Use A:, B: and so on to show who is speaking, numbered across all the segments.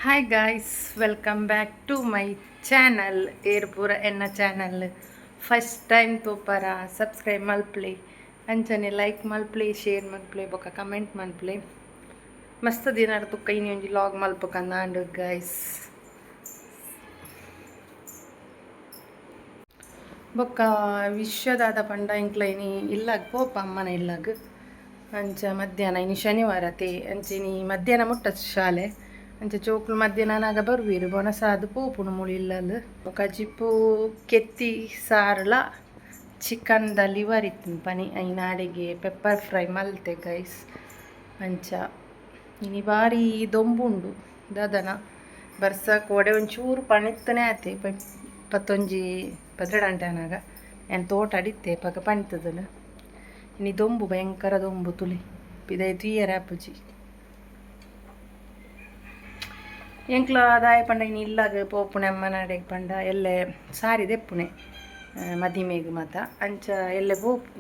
A: Hi guys, welcome back to my channel ಏರ್ಪುರ ಎನ್ನ channel. First time ತೋಪರ subscribe ಮಲ್ಪ್ಲೆ, ಅಂಚನೆ ಲೈಕ್ ಮಲ್ಪ್ಲೆ, ಶೇರ್ ಮಲ್ಪ್ಲೆ, ಬೊಕ್ಕ ಕಮೆಂಟ್ ಮಲ್ಪ್ಲೆ. ಮಸ್ತ್ ದಿನ ತುಕ್ಕ ಇನಿ ಒಂಜಿ ಲಾಗ್ ಮಲ್ಪಕಂದಾಂಡು ಗೈಸ್. ಬೊಕ್ಕ ವಿಶ್ವದಾದ ಪಂಡ ಇಂಕ್ಲ ಇನಿ ಇಲ್ಲಾಗ ಪೋಪ ಅಮ್ಮನ ಇಲ್ಲಾಗ ಅಂಚ ಮಧ್ಯಾಹ್ನ ಇನಿ ಶನಿವಾರ ತೇ ಅಂಚಿನಿ ಮಧ್ಯಾಹ್ನ ಮುಟ್ಟ ಶಾಲೆ ಅಂಚ ಚೋಕ್ಲು ಮಧ್ಯಾಹ್ನನಾಗ ಬರ್ವೀರು ಬೊನಸಾದು ಪೋಪುನು ಮುಳಿ ಇಲ್ಲಲು ಬೊಕ ಜಿಪ್ಪು ಕೆತ್ತಿ ಸಾರಲ ಚಿಕನ್ ದ ಲಿವರ್ ಇತ್ತಿನ ಪನಿ ಐನಾಡಿಗೆ ಪೆಪ್ಪರ್ ಫ್ರೈ ಮಲ್ತೆ ಗೈಸ್. ಅಂಚ ಇನಿ ಬಾರಿ ದೊಂಬುಂಡು ದಾದನ ಬರ್ಸಕ್ಕೆ ಒಡೆ ಒಂಚೂರು ಪಣಿತ್ತನೇ ಆತೆ ಪತ್ತೊಂಜಿ ಪದ್ರಡಂಟನಾಗ ಏನು ತೋಟ ಅಡಿತ್ತೆ ಪಗ ಪಣಿತದನು ಇನಿ ದೊಂಬು ಭಯಂಕರ ದೊಂಬು ತುಳಿ ಪಿದೈ ತುಯ್ಯರ ಆಪುಜಿ ಎಂಕ್ಲ ದಾಯ ಪಂಡ ಇನ್ನು ಇಲ್ಲಾಗ ಪೋಪುಣೆ ಅಮ್ಮನಾಡೆಗೆ ಪಂಡ ಎಲ್ಲೆ ಸಾರಿ ದೆಪ್ಪುಣೆ ಮದಿಮೆಗೆ ಮಾತ ಅಂಚ ಎಲ್ಲೆ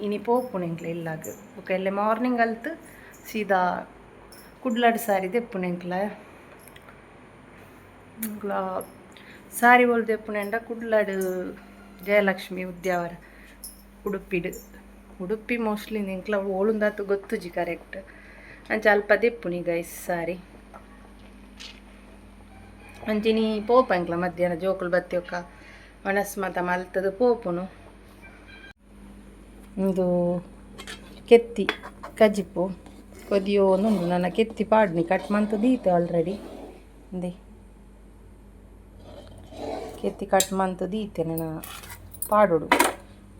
A: ಇನಿ ಪೋಪುಣೆ ಎಂಕ್ಲ ಇಲ್ಲಾಗ ಬೊಕ ಎಲ್ಲೆ ಮಾರ್ನಿಂಗ್ ಅಲ್ತು ಸೀದಾ ಕುಡ್ಲಾಡು ಸಾರಿ ದೆಪ್ಪುಣೆ ಎಂಕ್ಲ ಸಾರಿ ಒಲ್ ದೆಪ್ಪುಣೆ ಅಂಡ ಕುಡ್ಲಾಡು ಜಯಲಕ್ಷ್ಮಿ ಉದ್ಯಾವರ ಉಡುಪಿ ಮೋಸ್ಟ್ಲಿ ಎಂಕ್ಲ ಓಳುಂದಾತು ಗೊತ್ತುಜಿ ಕರೆಕ್ಟ್. ಅಂಚ ಅಲ್ಪ ದೆಪ್ಪುಣಿ ಗೈಸ್ ಸಾರಿ ಅಂಚಿನಿ ಪೋಪ ಎಂಕ್ಲ ಮಧ್ಯಾಹ್ನ ಜೋಕುಲು ಬತ್ತಿಯೊಕ್ಕ ಮನಸ್ಮತ ಮಲ್ತದು ಪೋಪುನು. ಇದು ಕೆತ್ತಿ ಕಜಿಪು ಕೊದಿಯೋ ಉಂಡು ನನ್ನ ಕೆತ್ತಿ ಪಾಡ್ನಿ ಕಟ್ ಮಂತು ದೀತೆ ಆಲ್ರೆಡಿ ಇಂದೆ ಕೆತ್ತಿ ಕಟ್ ಮಂತು ದೀತೆ ನನ್ನ ಪಾಡೋಡು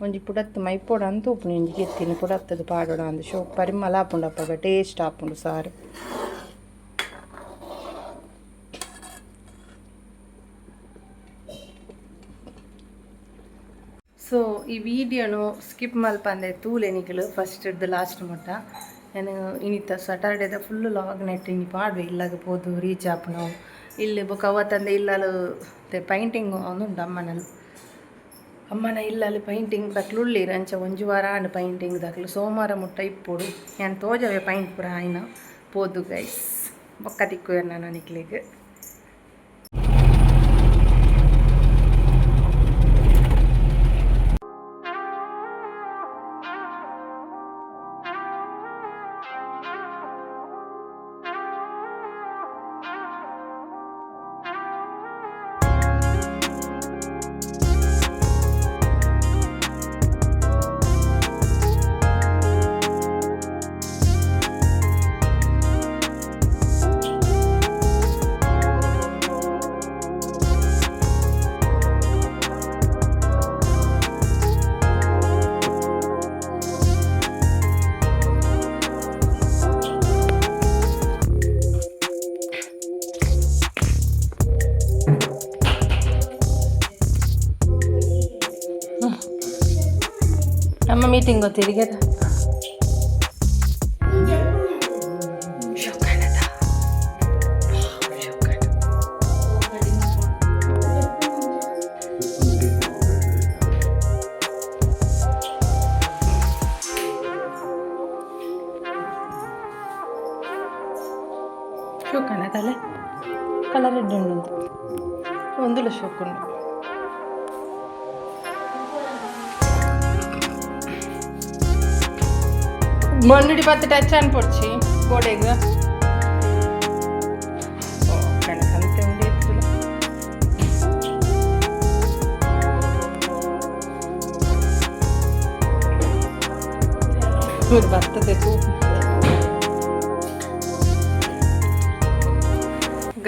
A: ಒಂಜಿ ಪುಡತ್ತು ಮೈಪೋಡ ಅಂತ ಉಪ್ಪುನಿ ಒಂಜಿ ಕೆತ್ತಿನ ಪುಡತ್ತದು ಪಾಡೋಡ ಅಂದು ಶೋ ಪರಿಮಳ ಆಪುಂಡಪ್ಪ ಟೇಸ್ಟ್ ಆಪುಂಡು ಸಾರು. ಸೊ ಈ ವಿಡಿಯೋನು ಸ್ಕಿಪ್ ಮಲ್ಪಂದೆ ತೂಲೆನಿಗಳು ಫಸ್ಟ್ ಹಿಡ್ದು ಲಾಸ್ಟ್ ಮಟ್ಟ ನಾನು ಇನ್ನಿತ್ತ ಸ್ಯಾಟರ್ಡೇದ ಫುಲ್ಲು ಲಾಗ್ ನೆಟ್ ಇನಿ ಪಾಡ್ವೆ ಇಲ್ಲಾಗಬೋದು ರೀಚ್ ಆಪ್ ನಾವು ಇಲ್ಲಿ ಬೊಕ ಅವತ್ತಂದೆ ಇಲ್ಲಲು ಪೈಂಟಿಂಗ್ ಅವನುಂಡು ಅಮ್ಮನ ಇಲ್ಲಲ್ಲಿ ಪೈಂಟಿಂಗ್ ದಕ್ಲು ಉಳ್ಳೀರು ಅಂಚ ಒಂಜು ವಾರ ಆಂಡ್ ಪೈಂಟಿಂಗ್ ದಕ್ಲು ಸೋಮವಾರ ಮುಟ್ಟ ಇಪ್ಪೋಡು ನಾನು ತೋಜವೆ ಪೈಂಟ್ ಪೂರ ಆಯ್ನ ಪೋದು ಗೈಸ್ ಬೊಕ್ಕ ತಿಕ್ಕು ನಾನು ನಿಕ್ಲಿಗೆ. ಅಮ್ಮ ಮೀಟಿಂಗ್ ಗೊತ್ತಿರಿಗೆ ಶೋಕಣದಲ್ಲೇ ಕಲರ್ ರೆಡ್ ಉಂಟು ಒಂದುಲ ಶೋಕುಂಡು ಮಂಡಿ ಪತ್ತು ಟಚ್ ಅನ್ಪೊಡ್ಚಿ ಗೋಡೆಗೆ ಕಣಕಂತೆ ಉಂಡಿ ಎತ್ತುಲ ಇವ್ರು ಬರ್ತದೆ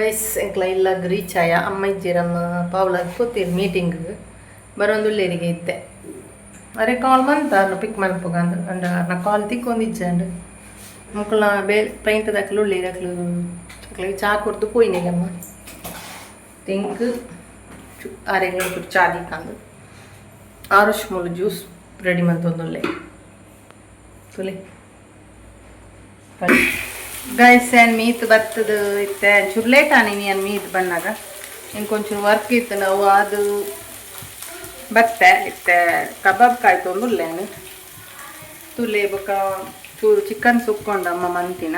A: ಗೈಸ್ ಎಂಕ್ಲ ಇಲ್ಲಾಗ ರೀಚ್ ಆಯ ಅಮ್ಮ ಇಜ್ಜಿರಮ್ಮ ಪಾವ್ಲಾಗ ಕೂತೀರಿ ಮೀಟಿಂಗ್ ಬರೋಂದುಳ್ಳೇರಿಗೆ ಇತ್ತೆ ಅರೆ ಕಾಲ್ ಬಂತ ಪಿಕ್ ಮಲ್ಪಗ ಅಂಡ ನಾ ಕಾಲ್ ತಿಕ್ಕೊಂದಿಜ್ಜಂಡು ಮಕ್ಕಳ ಪೈಂಟ್ ದಕ್ಲು ಉಳ್ಳಿ ದಕ್ಲು ಚಾ ಕೊಡ್ದು ಪೋಯ್ನಿಗಮ್ಮ ತಿಂಕ್ ಆರೆಂಗ್ಳು ಚಾ ದಿಕ್ಕಂದು ಆರುಷ್ ಮೂಲ ಜ್ಯೂಸ್ ರೆಡಿ ಮಂತೊಂದುಲ್ಲೆ ತುಲೆ ಗೈಸ್ ಏನು ಮೀತು ಬರ್ತದ ಇತ್ತೆ ಚೂರು ಲೇಟ್ ಆನಿ ಏನು ಮೀತು ಬಣ್ಣಾಗ ಇಂಕೊಂಚೂರು ವರ್ಕ್ ಇತ್ತು ನಾವು ಅದು ಬತ್ತೆ ಇತ್ತೆ ಕಬಾಬ್ ಕಾಯಿ ತೊಂದುಲ್ಲೇನು ತುಲೆ ಬೊಕ ಚೂರು ಚಿಕನ್ ಸುಕ್ಕೊಂಡಮ್ಮ ಮಂತಿನ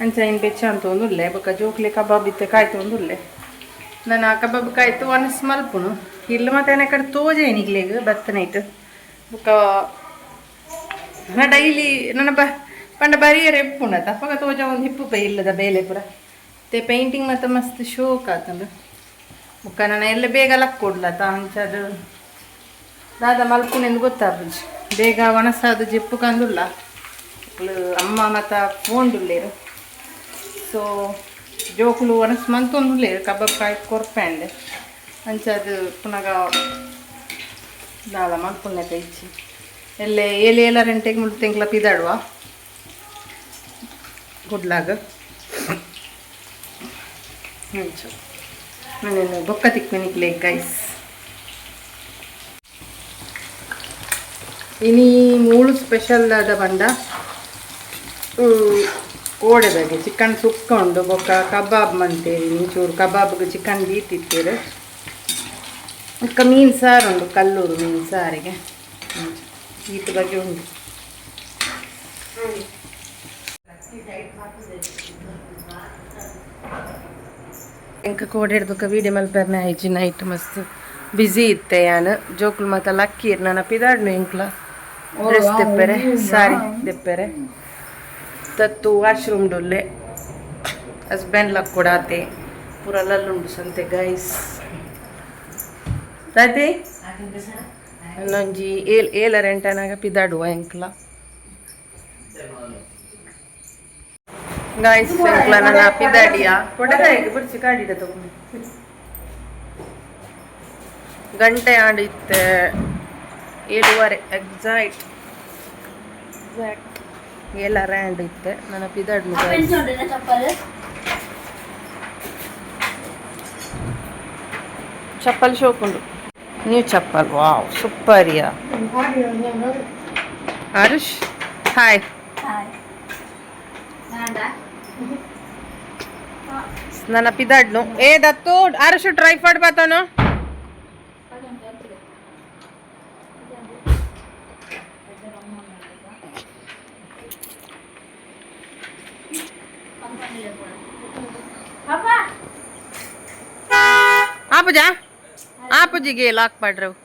A: ಅಂಚ ಇನ್ನು ಬೆಚ್ಚ ಅಂತ ಒಂದುಲ್ಲೆ ಬೊಕ್ಕ ಜೋಕ್ಲೆ ಕಬಾಬ್ ಇತ್ತೆ ಕಾಯ್ತು ಒಂದುಲ್ಲೆ ನಾನು ಆ ಕಬಾಬ್ ಕಾಯ್ತು ಅನಸ್ ಮಲ್ಪುನು ಇಲ್ಲ ಮತ್ತೆ ನನ್ನ ಕಡೆ ತೋಜೆ ಏನಿಗ್ಲೇಗ ಬತ್ತನೈತು ಬೊಕ್ಕ ನಾನು ಡೈಲಿ ನನ್ನ ಪಂಡ ಬರಿಯರೆ ಎಪ್ಪುಂಡ ತಪ್ಪಗ ತೋಜ ಒಂದು ಹಿಪ್ಪು ಪೈ ಇಲ್ಲದ ಬೇಲೆ ಪುರ ಮತ್ತೆ ಪೇಂಟಿಂಗ್ ಮತ್ತು ಮಸ್ತ್ ಶೋಕ್ ಆತಂದು ಬೊಕ್ಕ ನಾನು ಎಲ್ಲ ಬೇಗ ಲಕ್ ಕೊಡ್ಲತ್ತ ಅಂಚದು ದಾದ ಮಲ್ಪುನೆಂದು ಗೊತ್ತಾಗ್ಬಿಜ್ ಬೇಗ ಒಣಸಾದು ಜಿಪ್ಪು ಕಂದುಲ್ಲ ಅಮ್ಮ ಮತ್ತು ಫೋನ್ಡುಲ್ಲೇರು ಸೊ ಜೋಕುಲು ಒಣಸ್ ಮಂತೊಂದುಲ್ಲೇರು ಕಬಾಬ್ ಕಾಯಿ ಕೊರ್ಪಂಡೆ ಅಂಚದು ಪುನಗ ದಾದ ಮಲ್ಪುನೆತ ಇಚ್ಚಿ ಎಲ್ಲೇ ಏಳು ಗಂಟೆಗೆ ಮುಳ್ಳು ತಿಂಗ್ಳ ಪಿದಾಡುವ ಗುಡ್ಲಾಗ ಹಂಚು ನಾನು ಬೊಕ್ಕ ತಿಕ್ಮಿನಿಕ್ಲೆ ಗೈಸ್ ಇನಿ ಮೂಳು ಸ್ಪೆಷಲ್ ಆದ ಬಂಡ ಕೋಡೆ ಬಗ್ಗೆ ಚಿಕನ್ ಸುಕ್ಕ ಉಂಡು ಬೊಕ್ಕ ಕಬಾಬ್ ಮಂತೇರಿ ಚೂರು ಕಬಾಬ್ಗೆ ಚಿಕನ್ ಬೀತಿತ್ತೇರು ಬೊಕ್ಕ ಮೀನು ಸಾರು ಉಂಡು ಕಲ್ಲೂರು ಮೀನು ಸಾರಿಗೆ ಈತ ಬಗ್ಗೆ ಉಂಟು ಎಂಕ ಕೋಡೆ ಹಿಡ್ದಕ್ಕ ವೀಡಿಯೋ ಮಲ್ಪರ್ನೆ ಆಯ್ಜಿ ನೈಟ್ ಮಸ್ತ್ ಬ್ಯುಸಿ ಇತ್ತೆ ಯಾನು ಜೋಕುಲು ಮತ್ತು ಲಕ್ಕೀರ್ ನನ್ನ ಪಿದಾಡ್ನು ಎಂಕ್ಲ ಡ್ರೆಸ್ ದೆಪ್ಪೆರೆ ಸಾರಿ ದೆಪ್ಪೆರೆ ತತ್ತು ವಾಶ್ರೂಮ್ ಡೊಲ್ಲೆ ಹಸ್ಬೆಂಡ್ ಲಕ್ ಕೊಡಾತೆ ಪೂರ ಲಲ್ಲುಂಡು ಸಂತೆ ಗೈಸ್ ತಾತಿ ನೊಂಜಿ ಏಳ ರೆಂಟನಾಗ ಪಿದಾಡುವ ಎಂಕ್ಲ ಗಾಯ್ಸ್ ಎಂಕ್ಲ ನನ್ನ ಪಿದಾಡಿಯ ಕೊಡದಾಯಿಗೆ ಬಿಡ್ಸಿ ಕಾಡಿಡ ತಗೊಂಡು ಗಂಟೆ ಆಡಿತ್ತೆ 7:15 ಎಕ್ಸಾಕ್ಟ್ 7 ಆಡಿತ್ತೆ ನನ್ನ ಪಿದಾಡ್ನು ಚಪ್ಪಲ್ ಶೋಕುಂಡು ನೀವು ಚಪ್ಪಲ್ ವಾವ್ ಸೂಪರಿಯಾ ಆರುಷ್ ಹಾಯ್ ನನ್ನ ಪಿದಾಡ್ನು ಏ ದತ್ತು ಆರುಷ್ ಟ್ರೈ ಫಾಡ್ ಬಾತಾನು ಆಪುಜಾ ಆಪುಜಿಗೆ ಲಾಕ್ ಮಾಡ್ರವು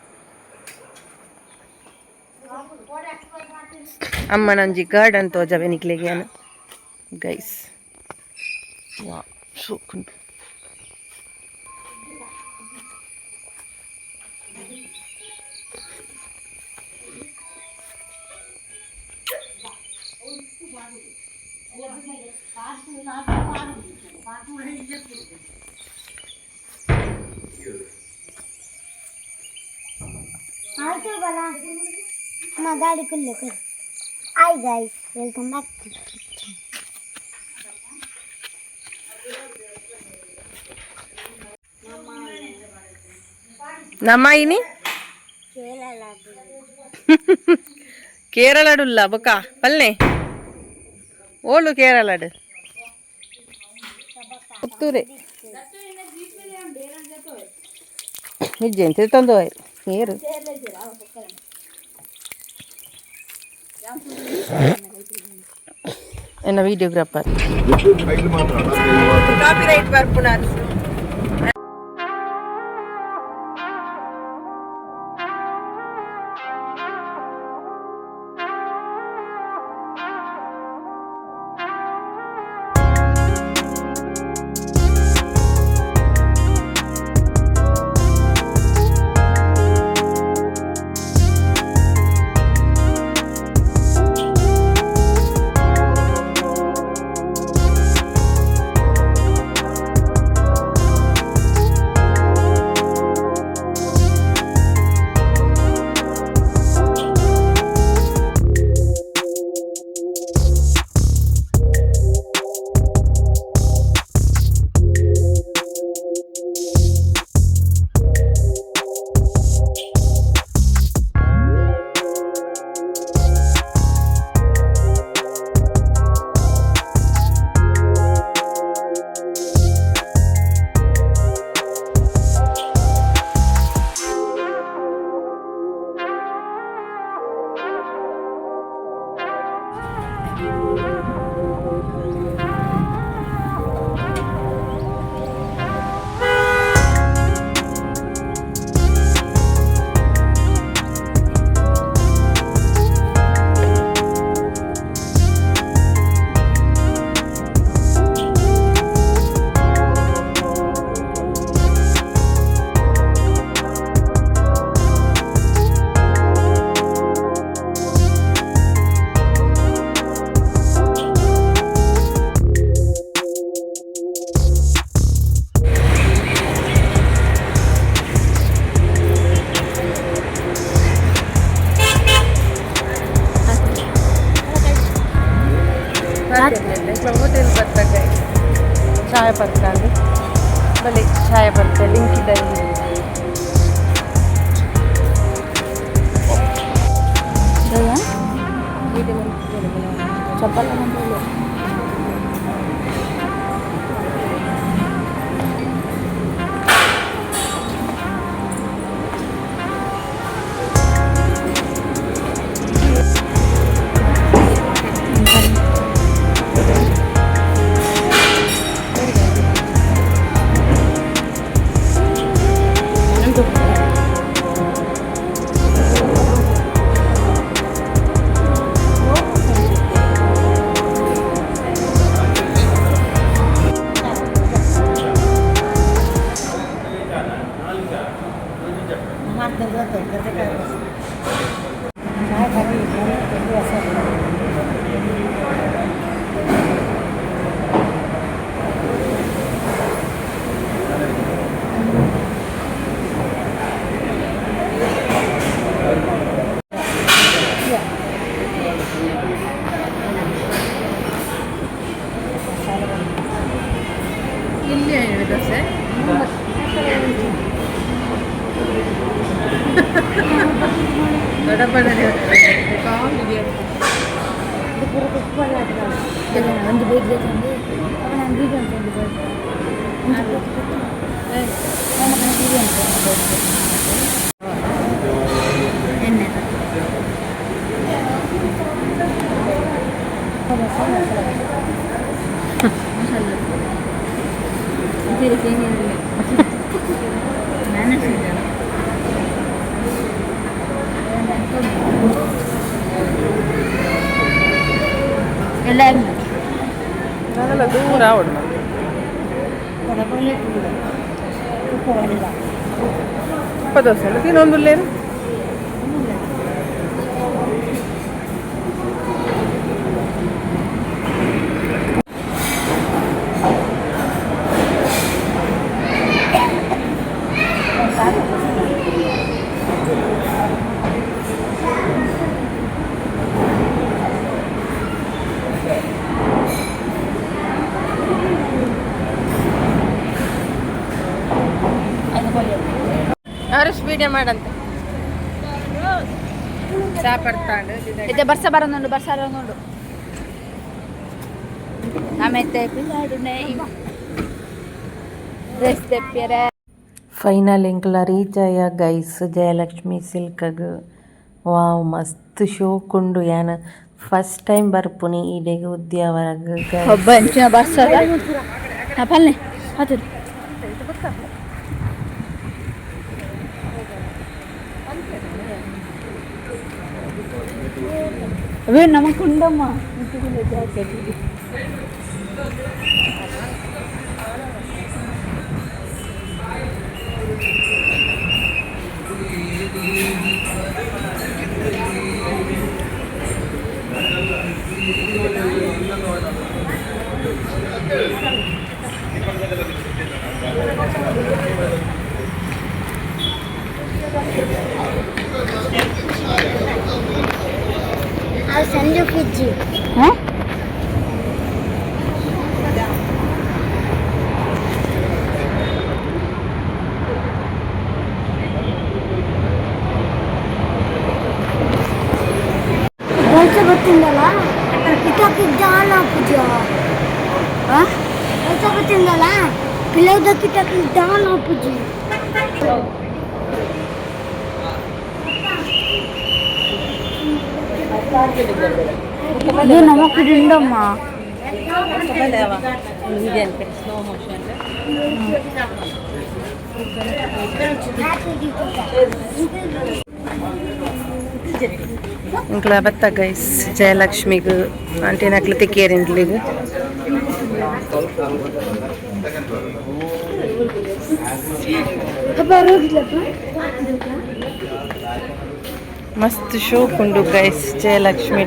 A: ಅಮ್ಮನಂಜಿ ಗಾರ್ಡನ್ ತೋಜವೆ ನಿಕ್ಲೆಗೆ ಏನು ಗೈಸ್ ವಾ ಸೂಕುಂಡು
B: गाड़ी को लेकर hi guys welcome back to
A: ನಮ್ಮಾಯಿನಿ ಕೇರಳಡುಲ್ಲ ಬೊಕ್ಕ ಪಲ್ಲೆ ಓಲು ಕೇರಳಡು ಪುತ್ತೂರೆ ನಿಜ್ಜೆ ತಂದು ನೀರು ಎನ್ನ ವಿಡಿಯೋಗ್ರಾಫರ್ ಕಾಪಿರೈಟ್ ಬರ್ಪುನಾರು ಬಲೆ ಛಾಯೆ ಬರ್ತದೆ ಲಿಂಕ್ ಇದ್ದಲ್ಲಿ
B: ಚಪ್ಪಲ
A: ಇಲ್ಲಿ ಹೇಳಿದ ಸರ್ ದೊಡ್ಡಪ್ಪನ
B: ಒಂದು ಬೇಗ ಎಣ್ಣೆ ಎಲ್ಲ
A: ನಾನೆಲ್ಲ ದೂರ ಅವಡು ಉಪ್ಪ ದೋಸೆ ಅಲ್ಲ ತಿನ್ನೊಂದು ಲೇನು ಹರೀಶ್ ವಿಡಿಯೋ ಮಾಡಂತೆ ಸಾಪಡ್ತಾಂಡು
B: ಇದೆ ಬರ್ಸ ಬರೋದು ಬರ್ಸ ನೋಡು ಆಮೇಲೆ ಪಿಲ್ಲಾಡುನೆ ಡ್ರೆಸ್ ತೆಪ್ಪೆರೆ
A: ಫೈನಲ್ ಎಂಕ್ಲ ರೀಚ್ ಆಯ ಗೈಸ್ ಜಯಲಕ್ಷ್ಮಿ ಸಿಲ್ಕಗ್ ವಾವ್ ಮಸ್ತ್ ಶೋಕ್ ಉಂಡು ಯಾನ ಫಸ್ಟ್ ಟೈಮ್ ಬರ್ಪುನಿ ಈಡೆಗೆ ಉದ್ಯಾವರಗ್
B: ಒಬ್ಬ ಅಂಚಿನ ಬರ್ಸ ಪಲ್ಲೆ ಹತ್ತು ಅವೇ ನಮಕುಂಡಮ್ಮ ಸಂಜೆ ಫ್ರಿಜ್ಜಿ ಗೊತ್ತಿಂದಲ್ಲ ಕಿಟಾಕಿದ್ದಾನ ಪೂಜ ಗೊತ್ತಿಂದಲ್ಲ ಪಿಲ್ಲದ ಕಿಟಾಕಿದ್ದಾನ ಪೂಜಿ ನಮಕ್ ದಿಂಡಮ್ಮ
A: ಸ್ಲೋ ಮೋಷನ್ ಇಂಕ್ಲ ಬತ್ತ ಗೈಸ್ ಜಯಲಕ್ಷ್ಮಿಗೂ ಆಂಟಿ ನಕ್ಲು ತಿಕ್ಕೇರಿಂಡ್ಲಿಗೆ ಮಸ್ತ್ ಶೋಕ್ ಉಂಡು guys Jayalakshmi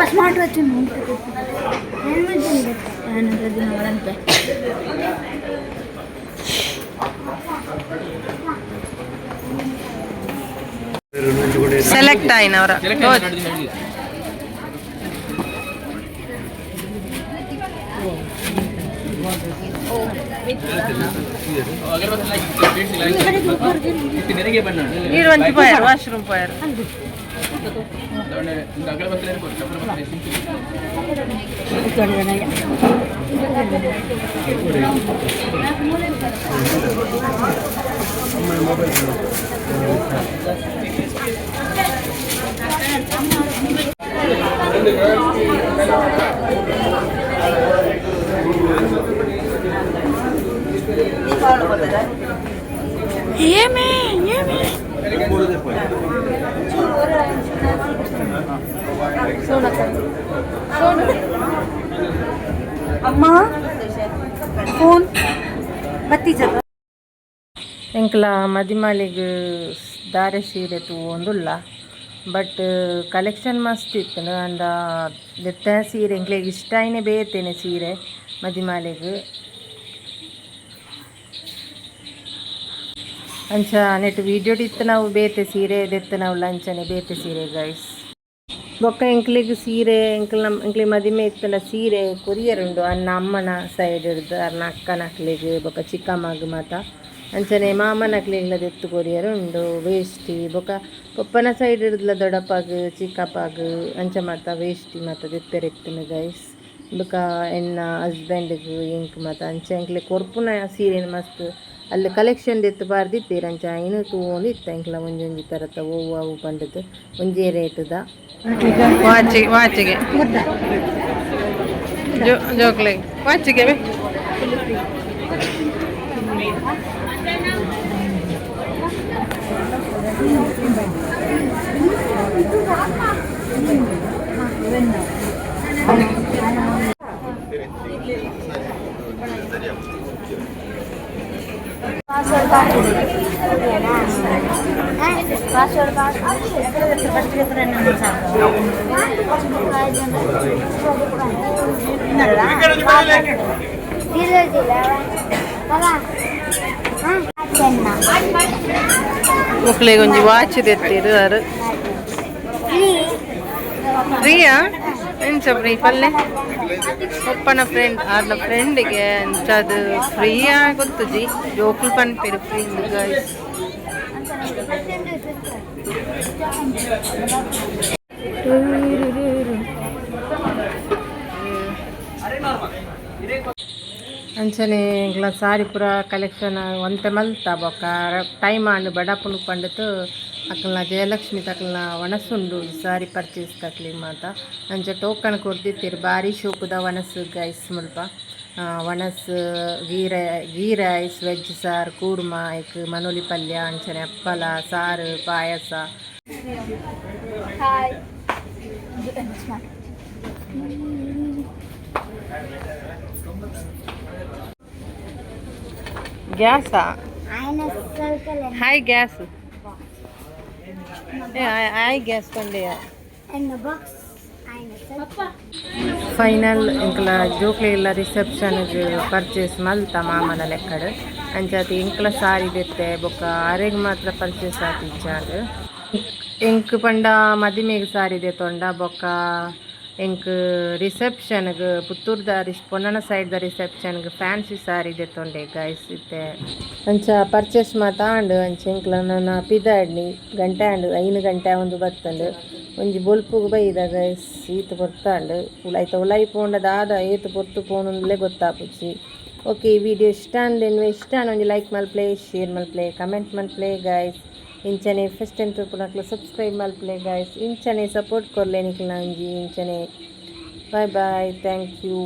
B: smart watch
A: select ಆಯ್ನವ್ರ ನೀರು ಒಂಚು ಪೋಯರ್ ವಾಶ್ರೂಮ್ ಪೋಯರ್
B: ಅಮ್ಮ ಫೋನ್ ಬತ್ತಿ ಜಗ
A: ಎಂಕ್ಲ ಮದಿಮಾಲಿಗೆ ದಾರೆ ಸೀರೆ ತೂವೊಂದುಲ್ಲ ಬಟ್ ಕಲೆಕ್ಷನ್ ಮಸ್ತ್ ಇತ್ತು ಅಂಡ ದೆತ್ತ ಸೀರೆ ಎಂಕ್ಲೆಗ್ ಇಷ್ಟ ಆಯ್ನೆ ಬೇತೇನೆ ಸೀರೆ ಮದಿಮಾಲಿಗೆ ಅಂಚ ನೆಟ್ ವಿಡಿಯೋ ಇತ್ತು ನಾವು ಬೇತೆ ಸೀರೆ ದೆತ್ತು ನಾವು ಲಂಚನೆ ಬೇತೆ ಸೀರೆ ಗೈಸ್ ಬೊಕ್ಕ ಎಂಕ್ಲಿಗೆ ಸೀರೆ ಎಂಕ್ಲಿ ಮದಿಮೆ ಇತ್ತನ ಸೀರೆ ಕೊರಿಯರ್ ಉಂಡು ಅನ್ನ ಅಮ್ಮನ ಸೈಡ್ ಇರ್ದು ಅನ್ನ ಅಕ್ಕನ ಅಕ್ಲಿಗೆ ಬೊಕ್ಕ ಚಿಕ್ಕಮ್ಮಗ ಮಾತ ಅಂಚನೆ ಮಾಮನ ಅಕ್ಲಿಗ್ಲ ದೆತ್ತು ಕೊರಿಯರ್ ಉಂಡು ವೇಷ್ಟಿ ಬೊಕ್ಕ ಪಪ್ಪನ ಸೈಡ್ ಇರ್ದ್ಲ ದೊಡ್ಡಪ್ಪಗ ಚಿಕ್ಕಪ್ಪಗ ಅಂಚ ಮಾತ ವೇಷ್ಟಿ ಮಾತ ದೆತ್ತೆರೆ ಇತ್ತನು ಗೈಸ್ ಬೊಕ್ಕ ಎನ್ನ ಹಸ್ಬೆಂಡ್ಗೆ ಇಂಕ್ ಮಾತ ಅಂಚ ಎಂಕ್ಲೆ ಕೊರ್ಪುನ ಸೀರೆನ ಮಸ್ತ್ ಅಲ್ಲಿ ಕಲೆಕ್ಷನ್ ದೆತ್ತು ಪಾರ್ದಿತ್ತೀರ ಅಂಚ ಇನ್ನು ತೂವೊಂದು ಇತ್ತ ಎಂಕ್ಲ ಒಂಜೊಂಜಿ ಥರತ ಓವು ಅವು ಪಂಡದು ಒಂಜೇ ರೇಟ್ದ ವಾಚಿಗೆ ಜೋಕ್ಲೆ ವಾಚಿಗೆ ಮಕ್ಕಳಿಗೆ ಒಂದು ವಾಚ್ ತೆತ್ತೀರು ಅರು ಫ್ರೀಯಾ ಎಂಚ ಫ್ರೀ ಪಲ್ಲೆ ಒಪ್ಪನ ಫ್ರೆಂಡ್ ಆರ್ನ ಫ್ರೆಂಡಿಗೆ ಎಂಚದು ಫ್ರೀಯಾ ಗೊತ್ತುಜಿ ಜೋಕ್ಲು ಪನ್ಪೇರು ಫ್ರೀ ಗೈಸ್ ಅಂಚನೆ ಇಂಗ್ಲ ಸಾರಿ ಪೂರ ಕಲೆಕ್ಷನ್ ಒಂತೆ ಮಲ್ತ ಬೊಕ್ಕ ಟೈಮ್ ಆಂಡ್ ಬಡಪುನು ಪಂಡಿತು ಅಕ್ಕಲ್ನ ಜಯಲಕ್ಷ್ಮಿ ತಕ್ಕಲ್ನ ವನಸ್ಸುಂಡು ಸಾರಿ ಪರ್ಚೇಸ್ ತಕ್ಲಿ ಮಾತ ಅಂಚ ಟೋಕನ್ ಕೊಡ್ದಿತ್ತೀರು ಭಾರಿ ಶೋಕುದ ವನಸ್ಸು ಗೈಸ್ ಮುಲ್ಪ ವನಸ್ ಗೀ ರೈಸ್ ವೆಜ್ ಸಾರು ಕೂರ್ಮ ಐಕ್ ಮನೋಲಿ ಪಲ್ಯ ಅಂಚನೆ ಹಪ್ಪಲ ಸಾರು ಪಾಯಸ ಗ್ಯಾಸಾ ಹಾಯ್ ಗ್ಯಾಸ್ ಹಾಯ್ ಗ್ಯಾಸ್ ಪಂಡೆಯ ಫೈನಲ್ ಇಂಕ್ಲ ಜೋಕ್ಲೆ ಇಲ್ಲ ರಿಸೆಪ್ಷನ್ಗೆ ಪರ್ಚೇಸ್ ಮಲ್ತ ಮಾಮನ ಲೆಕ್ಕಡ್ ಅಂಚತಿ ಇಂಕ್ಲ ಸಾರಿ ದೆತ್ತೆ ಬೊಕ್ಕ ಅರೆಗ್ ಮಾತ್ರ ಪರ್ಚೇಸ್ ಆತಿಚ್ಚಾಂಡ್ ಎಂಕ್ ಪಂಡ ಮದಿಮೆಗ್ ಸಾರಿ ದೆತ್ತೊಂಡ ಬೊಕ್ಕ ಎಂಕ್ ರಿಸೆಪ್ಷನ್ಗೆ ಪುತ್ತೂರ್ದ ಪೊನ್ನನ ಸೈಡ್ದ ರಿಸೆಪ್ಷನ್ಗೆ ಫ್ಯಾನ್ಸಿ ಸಾರಿ ದೆತ್ತೊಂಡೆ ಗೈಸ್ ಇತ್ತೆ ಅಂಚ ಪರ್ಚೇಸ್ ಮಾತಾಂಡ್ ಅಂಚ ಎಂಕ್ಲ ನನ್ನ ಪಿದಾಡ್ನಿ ಗಂಟೆ ಆಂಡ್ 5 ಗಂಟೆ ಒಂದು ಬತ್ತಂಡು ಒಂಜಿ ಬೊಲ್ಪುಗು ಬೈದ ಗೈಸ್ ಈತ್ ಪೊರ್ತಾಂಡ್ ಐತ ಉಲೈ ಪೋಂಡದಾದ ಏತ್ ಪೊರ್ತು ಪೋನುಂಡ್ಲೆ ಗೊತ್ತಾಪುಜಿ ಓಕೆ ಈ ವಿಡಿಯೋ ಇಷ್ಟ ಅಂದೆನ್ವೆ ಇಷ್ಟ ಒಂಜಿ ಲೈಕ್ ಮಲ್ಪ್ಲೆ ಶೇರ್ ಮಲ್ಪ್ಲೆ ಕಮೆಂಟ್ ಮಲ್ಪ್ಲೆ ಗೈಸ್ ಇಂಚನೆ ಫಸ್ಟ್ ಟೈಮ್ ತೂಪುನಕ್ಲು ಸಬ್ಸ್ಕ್ರೈಬ್ ಮಲ್ಪ್ಲೆ ಗೈಸ್ ಇಂಚನೆ ಸಪೋರ್ಟ್ ಕೊರ್ಲೆ ನಿಕ್ಲ ಒಂಜಿ ಇಂಚನೆ ಬಾಯ್ ಬಾಯ್ ಥ್ಯಾಂಕ್ ಯು.